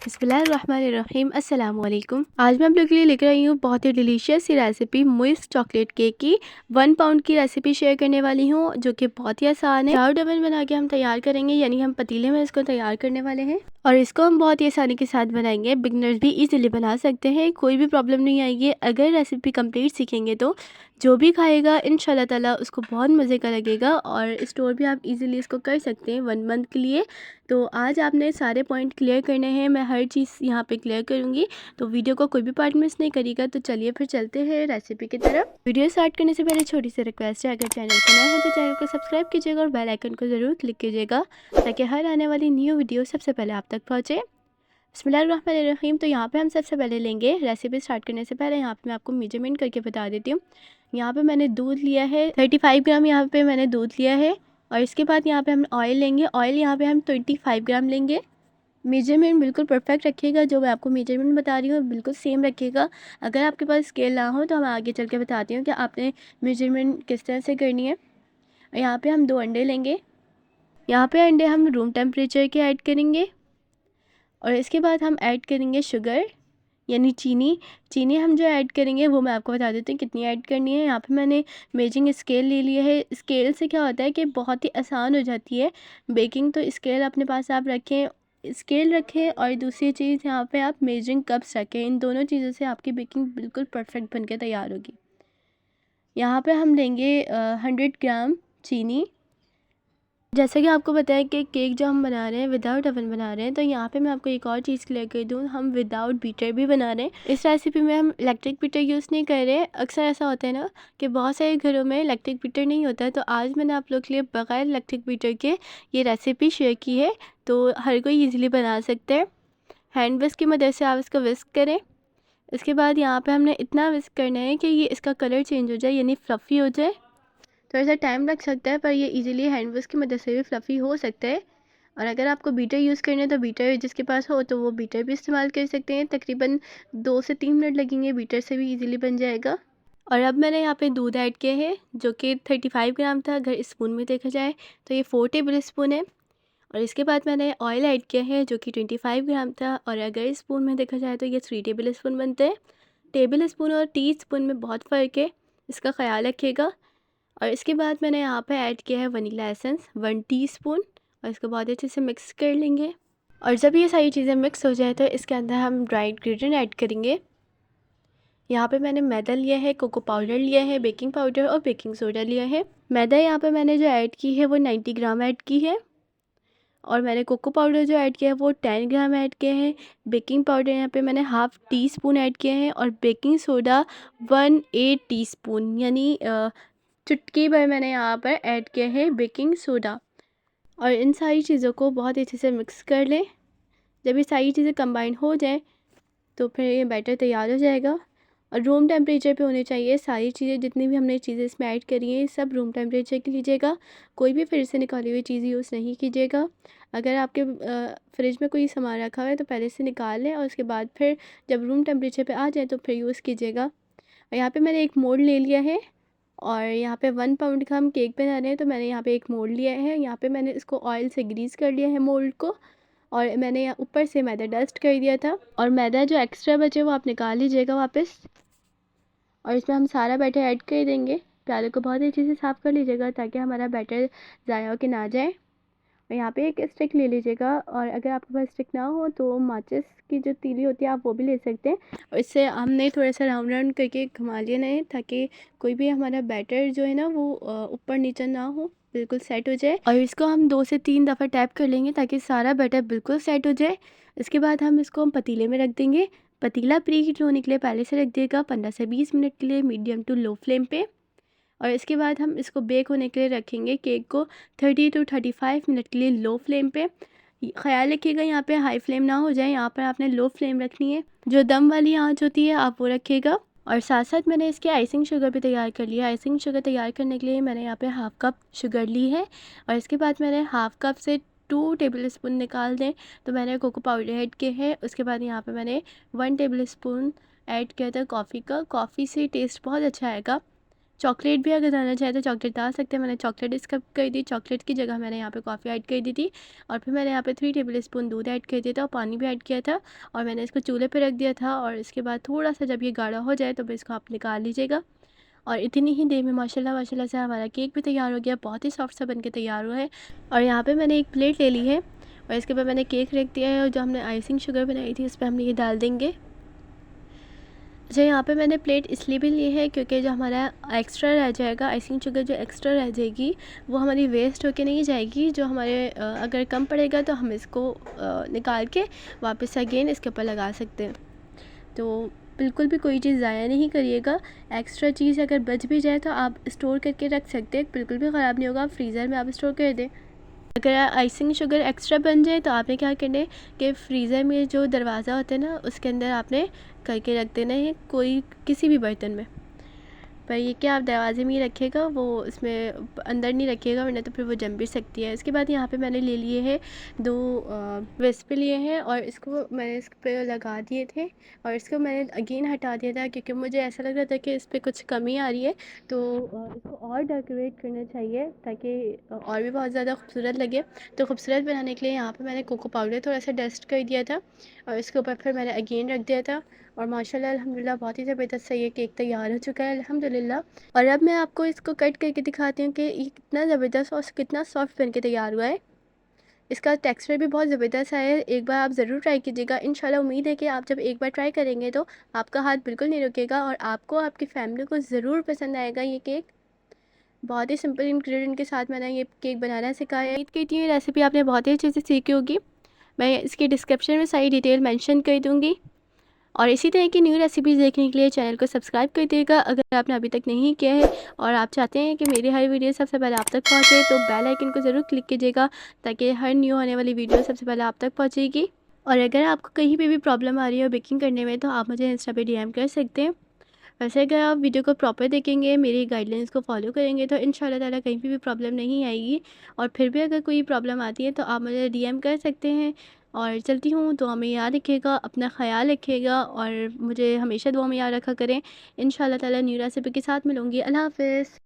बिस्मिल्लाहिर्रहमानिर्रहीम अस्सलाम वालेकुम। आज मैं आप लोगों के लिए लेकर आई हूँ बहुत ही डिलीशियस सी रेसिपी मुइस चॉकलेट केक की। 1 पाउंड की रेसिपी शेयर करने वाली हूँ जो कि बहुत ही आसान है। विदाउट ओवन बना के हम तैयार करेंगे, यानी हम पतीले में इसको तैयार करने वाले हैं और इसको हम बहुत ही आसानी के साथ बनाएंगे। बिगनर्स भी इजीली बना सकते हैं, कोई भी प्रॉब्लम नहीं आएगी अगर रेसिपी कंप्लीट सीखेंगे तो। जो भी खाएगा इंशाल्लाह ताला उसको बहुत मज़े का लगेगा और स्टोर भी आप इजीली इसको कर सकते हैं 1 मंथ के लिए। तो आज आपने सारे पॉइंट क्लियर करने हैं, मैं हर चीज़ यहाँ पे क्लियर करूँगी, तो वीडियो को कोई भी पार्ट मिस नहीं करिएगा। तो चलिए फिर चलते हैं रेसिपी की तरफ। वीडियो स्टार्ट करने से पहले छोटी सी रिक्वेस्ट है, अगर चैनल पर नया है तो चैनल को सब्सक्राइब कीजिएगा और बेल आइकन को ज़रूर क्लिक कीजिएगा ताकि हर आने वाली न्यू वीडियो सबसे पहले आप तक पहुँचे। बिस्मिल्लाहिर्रहमानिर्रहीम। तो यहाँ पे हम सबसे पहले लेंगे, रेसिपी स्टार्ट करने से पहले यहाँ पे मैं आपको मेजरमेंट करके बता देती हूँ। यहाँ पे मैंने दूध लिया है 35 ग्राम, यहाँ पे मैंने दूध लिया है। और इसके बाद यहाँ पे हम ऑयल लेंगे, ऑयल यहाँ पे हम 25 ग्राम लेंगे। मेजरमेंट बिल्कुल परफेक्ट रखिएगा, जो मैं आपको मेजरमेंट बता रही हूँ बिल्कुल सेम रखिएगा। अगर आपके पास स्केल ना हो तो हम आगे चल के बताती हूँ कि आपने मेजरमेंट किस तरह से करनी है। यहाँ पे हम 2 अंडे लेंगे, यहाँ पे अंडे हम रूम टेम्परेचर के ऐड करेंगे। और इसके बाद हम ऐड करेंगे शुगर यानी चीनी। चीनी हम जो ऐड करेंगे वो मैं आपको बता देती हूँ कितनी ऐड करनी है। यहाँ पे मैंने मेजरिंग स्केल ले लिया है। स्केल से क्या होता है कि बहुत ही आसान हो जाती है बेकिंग, तो स्केल अपने पास आप रखें, स्केल रखें और दूसरी चीज़ यहाँ पे आप मेजरिंग कप्स रखें। इन दोनों चीज़ों से आपकी बेकिंग बिल्कुल परफेक्ट बन के तैयार होगी। यहाँ पे हम लेंगे 100 ग्राम चीनी। जैसा कि आपको पता है कि केक जो हम बना रहे हैं विदाउट ओवन बना रहे हैं, तो यहाँ पे मैं आपको एक और चीज़ क्लियर कर दूँ, हम विदाउट बीटर भी बना रहे हैं। इस रेसिपी में हम इलेक्ट्रिक बीटर यूज़ नहीं कर रहे हैं। अक्सर ऐसा होता है ना कि बहुत सारे घरों में इलेक्ट्रिक बीटर नहीं होता है, तो आज मैंने आप लोग के लिए बग़ैर इलेक्ट्रिक बीटर के ये रेसिपी शेयर की है, तो हर कोई ईज़िली बना सकते हैं। हैंड विस्क की मदद से आप इसको विस्क करें। इसके बाद यहाँ पर हमने इतना विस्क करना है कि ये इसका कलर चेंज हो जाए, यानी फ्लफ़ी हो जाए। थोड़ा सा टाइम लग सकता है पर ये इजीली हैंड विस्क की मदद से भी फ्लफ़ी हो सकता है। और अगर आपको बीटर यूज़ करना है तो बीटर जिसके पास हो तो वो बीटर भी इस्तेमाल कर सकते हैं। तकरीबन 2 से 3 मिनट लगेंगे, बीटर से भी इजीली बन जाएगा। और अब मैंने यहाँ पे दूध ऐड किया है जो कि 35 ग्राम था, अगर स्पून में देखा जाए तो ये 4 टेबल स्पून है। और इसके बाद मैंने ऑयल ऐड किया है जो कि 25 ग्राम था, और अगर स्पून में देखा जाए तो ये 3 टेबल स्पून बनते हैं। टेबल स्पून और टी स्पून में बहुत फ़र्क है, इसका ख्याल रखिएगा। और इसके बाद मैंने यहाँ पे ऐड किया है वनीला एसेंस 1 टीस्पून, और इसको बहुत अच्छे से मिक्स कर लेंगे। और जब ये सारी चीज़ें मिक्स हो जाए तो इसके अंदर हम ड्राई इंग्रेडिएंट ऐड करेंगे। यहाँ पे मैंने मैदा लिया है, कोको पाउडर लिया है, बेकिंग पाउडर और बेकिंग सोडा लिया है। मैदा यहाँ पे मैंने जो ऐड की है वो 90 ग्राम ऐड की है, और मैंने कोको पाउडर जो ऐड किया है वो 10 ग्राम ऐड किया है। बेकिंग पाउडर यहाँ पे मैंने हाफ़ टी स्पून ऐड किया है, और बेकिंग सोडा 1/8 टीस्पून यानी चुटकी भर मैंने यहाँ पर ऐड किया है बेकिंग सोडा। और इन सारी चीज़ों को बहुत अच्छे से मिक्स कर लें। जब ये सारी चीज़ें कंबाइन हो जाएं तो फिर ये बैटर तैयार हो जाएगा। और रूम टेम्परेचर पे होनी चाहिए सारी चीज़ें, जितनी भी हमने चीज़ें इसमें ऐड करी हैं सब रूम टेम्परेचर की लीजिएगा। कोई भी फ्रिज से निकाली हुई चीज़ यूज़ नहीं कीजिएगा। अगर आपके फ्रिज में कोई सामान रखा हुआ है तो पहले से निकाल लें, और उसके बाद फिर जब रूम टेम्परेचर पे आ जाए तो फिर यूज़ कीजिएगा। और यहाँ पे मैंने एक मोल्ड ले लिया है, और यहाँ पे 1 पाउंड का हम केक बना रहे हैं, तो मैंने यहाँ पे एक मोल्ड लिया है। यहाँ पे मैंने इसको ऑयल से ग्रीस कर लिया है मोल्ड को, और मैंने यहाँ ऊपर से मैदा डस्ट कर दिया था। और मैदा जो एक्स्ट्रा बचे वो आप निकाल लीजिएगा वापस। और इसमें हम सारा बैटर ऐड कर देंगे। प्याले को बहुत अच्छे से साफ़ कर लीजिएगा ताकि हमारा बैटर ज़ाया होकर ना जाए। और यहाँ पे एक स्टिक ले लीजिएगा, और अगर आपके पास स्टिक ना हो तो माचिस की जो तीली होती है आप वो भी ले सकते हैं। और इससे हमने थोड़ा सा राउंड राउंड करके घुमा लेना है ताकि कोई भी हमारा बैटर जो है ना वो ऊपर नीचे ना हो, बिल्कुल सेट हो जाए। और इसको हम 2 से 3 दफ़ा टैप कर लेंगे ताकि सारा बैटर बिल्कुल सेट हो जाए। इसके बाद हम पतीले में रख देंगे। पतीला प्री हीट होने के लिए पहले से रख देगा 15 से 20 मिनट के लिए मीडियम टू लो फ्लेम पे। और इसके बाद हम इसको बेक होने के लिए रखेंगे केक को 30 to 35 मिनट के लिए लो फ्लेम पे। ख्याल रखिएगा यहाँ पे हाई फ्लेम ना हो जाए, यहाँ पर आपने लो फ्लेम रखनी है। जो दम वाली आंच होती है आप वो रखिएगा। और साथ साथ मैंने इसके आइसिंग शुगर भी तैयार कर लिया। आइसिंग शुगर तैयार करने के लिए मैंने यहाँ पे हाफ़ कप शुगर ली है, और इसके बाद मैंने हाफ़ कप से 2 टेबल स्पून निकाल दें तो मैंने कोको पाउडर ऐड किया है। उसके बाद यहाँ पे मैंने 1 टेबल स्पून ऐड किया था कॉफ़ी का। कॉफ़ी से टेस्ट बहुत अच्छा आएगा। चॉकलेट भी अगर डालना चाहे तो चॉकलेट डाल सकते हैं। मैंने चॉकलेट स्किप कर दी, चॉकलेट की जगह मैंने यहाँ पे कॉफ़ी ऐड कर दी थी और फिर मैंने यहाँ पे 3 टेबलस्पून दूध ऐड कर दिया था और पानी भी ऐड किया था और मैंने इसको चूल्हे पे रख दिया था। और इसके बाद थोड़ा सा जब ये गाढ़ा हो जाए तो फिर इसको आप निकाल लीजिएगा। और इतनी ही देर में माशाल्लाह माशाल्लाह से हमारा केक भी तैयार हो गया, बहुत ही सॉफ्ट सा बन के तैयार हुआ है। और यहाँ पे मैंने एक प्लेट ले ली है और इसके बाद मैंने केक रख दिया है और जो हमने आइसिंग शुगर बनाई थी उस पर हम ये डाल देंगे। अच्छा, यहाँ पे मैंने प्लेट इसलिए भी ली है क्योंकि जो हमारा एक्स्ट्रा रह जाएगा, आइसिंग शुगर जो एक्स्ट्रा रह जाएगी वो हमारी वेस्ट होके नहीं जाएगी। जो हमारे अगर कम पड़ेगा तो हम इसको निकाल के वापस अगेन इसके ऊपर लगा सकते हैं। तो बिल्कुल भी कोई चीज़ ज़ाया नहीं करिएगा। एक्स्ट्रा चीज़ अगर बच भी जाए तो आप स्टोर करके रख सकते हैं, बिल्कुल भी ख़राब नहीं होगा। फ्रीज़र में आप स्टोर कर दें। अगर आइसिंग शुगर एक्स्ट्रा बन जाए तो आपने क्या करना है कि फ्रीज़र में जो दरवाज़ा होता है ना उसके अंदर आपने करके रख देना है, कोई किसी भी बर्तन में। पर ये कि आप दरवाज़े में ही रखिएगा, वो इसमें अंदर नहीं रखिएगा वरना तो फिर वो जम भी सकती है। इसके बाद यहाँ पे मैंने ले लिए हैं 2 विस्प लिए हैं और इसको मैंने इस पे लगा दिए थे और इसको मैंने अगेन हटा दिया था क्योंकि मुझे ऐसा लग रहा था कि इस पर कुछ कमी आ रही है। तो इसको और डेकोरेट करना चाहिए ताकि और भी बहुत ज़्यादा खूबसूरत लगे। तो खूबसूरत बनाने के लिए यहाँ पे मैंने कोको पाउडर थोड़ा सा डस्ट कर दिया था और इसके ऊपर फिर मैंने अगेन रख दिया था और माशाल्लाह अल्हम्दुलिल्लाह बहुत ही ज़बरदस्त सा ये केक तैयार हो चुका है अल्हम्दुलिल्लाह। और अब मैं आपको इसको कट करके दिखाती हूँ कि ये कितना ज़बरदस्त और कितना सॉफ्ट बन के तैयार हुआ है। इसका टेक्सचर भी बहुत ज़बरदस्त आया है, एक बार आप ज़रूर ट्राई कीजिएगा। इंशाल्लाह उम्मीद है कि आप जब एक बार ट्राई करेंगे तो आपका हाथ बिल्कुल नहीं रुकेगा और आपको आपकी फैमिली को ज़रूर पसंद आएगा ये केक। बहुत ही सिंपल इंग्रेडिएंट के साथ मैंने ये केक बनाना सिखाया है। उम्मीद करती हूँ ये रेसिपी आपने बहुत ही अच्छे से सीखी होगी। मैं इसकी डिस्क्रिप्शन में सारी डिटेल मेंशन कर दूँगी। और इसी तरह की न्यू रेसिपीज़ देखने के लिए चैनल को सब्सक्राइब कर दिएगा अगर आपने अभी तक नहीं किया है और आप चाहते हैं कि मेरी हर वीडियो सबसे पहले आप तक पहुंचे तो बेल आइकन को ज़रूर क्लिक कीजिएगा ताकि हर न्यू आने वाली वीडियो सबसे पहले आप तक पहुंचेगी। और अगर आपको कहीं पे भी प्रॉब्लम आ रही है बेकिंग करने में तो आप मुझे इंस्टा पे डीएम कर सकते हैं। वैसे अगर आप वीडियो को प्रॉपर देखेंगे, मेरी गाइडलाइंस को फॉलो करेंगे तो इंशाल्लाह ताला कहीं पे भी प्रॉब्लम नहीं आएगी। और फिर भी अगर कोई प्रॉब्लम आती है तो आप मुझे डीएम कर सकते हैं। और चलती हूँ, दुआ में याद रखिएगा, अपना ख़्याल रखिएगा और मुझे हमेशा दुआ में याद रखा करें। इंशाल्लाह ताला न्यू रेसिपी के साथ मिलूँगी। अल्लाह हाफ़िज़।